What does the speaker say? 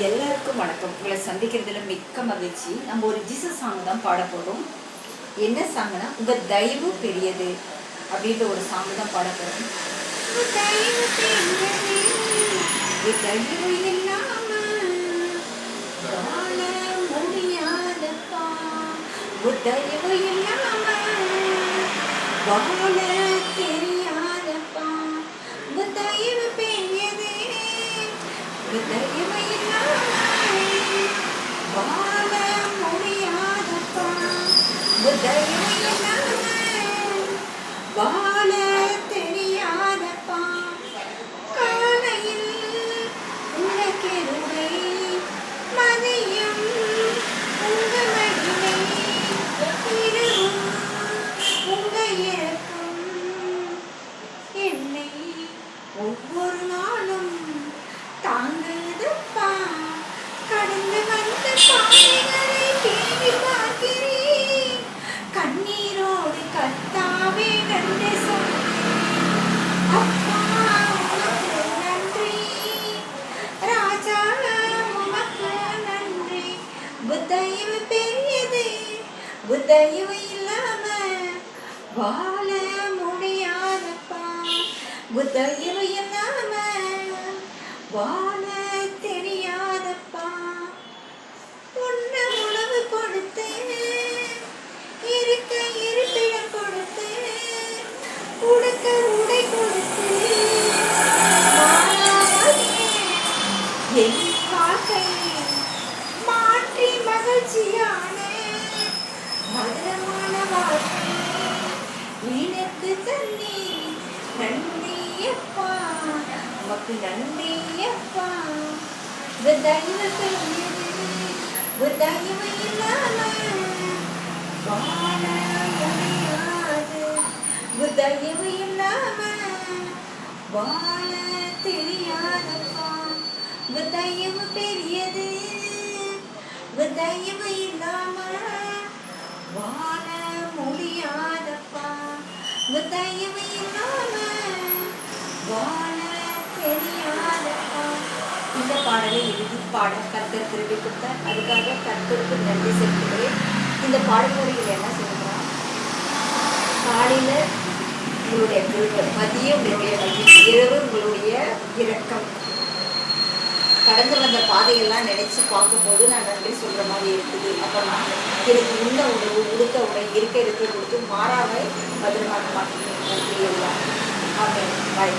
எல்லாருக்கும் வணக்கம். உங்களை சந்திக்கிறதுல மிக்க மகிழ்ச்சி. நம்ம ஒரு ஜீசஸ் சாங் தான் பாட போகிறோம். என்ன சாங்னா, உங்கள் தயவு பெரியது அப்படின்ற ஒரு சாங் தான் பாட போகிறோம். தயவு இல்லாம வாழ முடியாதப்பா, தயவு இல்லாம வாழ தெரியாதப்பா, தயவு பெரியது, தயவு இல்லாம வாழ முடியாதப்பா, தயவு இல்லாம வாழ தெரியாதப்பா. காலையில் உள்ள கிருபை, மதியம் உங்க மகிமை, இரவும் உங்க இரக்கம் என்னை ஒவ்வொரு நாளும் தாங்குதப்பா. கடந்து வந்த பாதைகளை தேடி பார்க்கிறேன், கண்ணீரோடு கர்த்தாவே நன்றி சொல்கிறேன். அப்பா உமக்கு நன்றி, ராஜா உமக்கு நன்றி. புத்தயவு பெரியது, புத்தயவு இல்லாம வாழ முடியாதப்பா, புத்தயவு இல்லாம வாழ தெரியாதப்பா. உண்ண உணவு கொடுத்து, இருக்க இருப்பிடம் கொடுத்து, உடுக்க உடை கொடுத்து, என் வாழ்க்கையை மாற்றி மகிழ்ச்சியான மதுரமான வாழ்க்கை எனக்கு தண்ணி. நன்றி அப்பா, உமக்கு நன்றி அப்பா. தயவு பெரியது, தயவு இல்லாம வாழ முடியாது, தயவு இல்லாம வாழ தெரியாதப்பா. தயவு பெரியது, தயவு இல்லாம வாழ முடியாதப்பா, தயவு இல்லாம வாழ தெரியாதப்பா. இந்த பாடலை எழுதி பாட கர்த்தர் திருப்பி கொடுத்தார். அதுக்காக கர்த்தருக்கு நன்றி செலுத்துகிறேன். இந்த பாடல்முறையில் என்ன சொல்கிறான், காலையில் உங்களுடைய கிருபை, மதியம் உங்களுடைய மகிழ்ச்சி, இரவு உங்களுடைய இரக்கம். கடந்து வந்த பாதையெல்லாம் நினைச்சு பார்க்கும்போது நான் நன்றி சொல்ற மாதிரி இருக்குது. அப்போ நான் எனக்கு உண்ண உணவு, உடுக்க உடை, இருக்க கொடுத்து மாறாவை பத்திரமாக மாட்டேன். நன்றி எல்லாம். ஆமென். பாய்.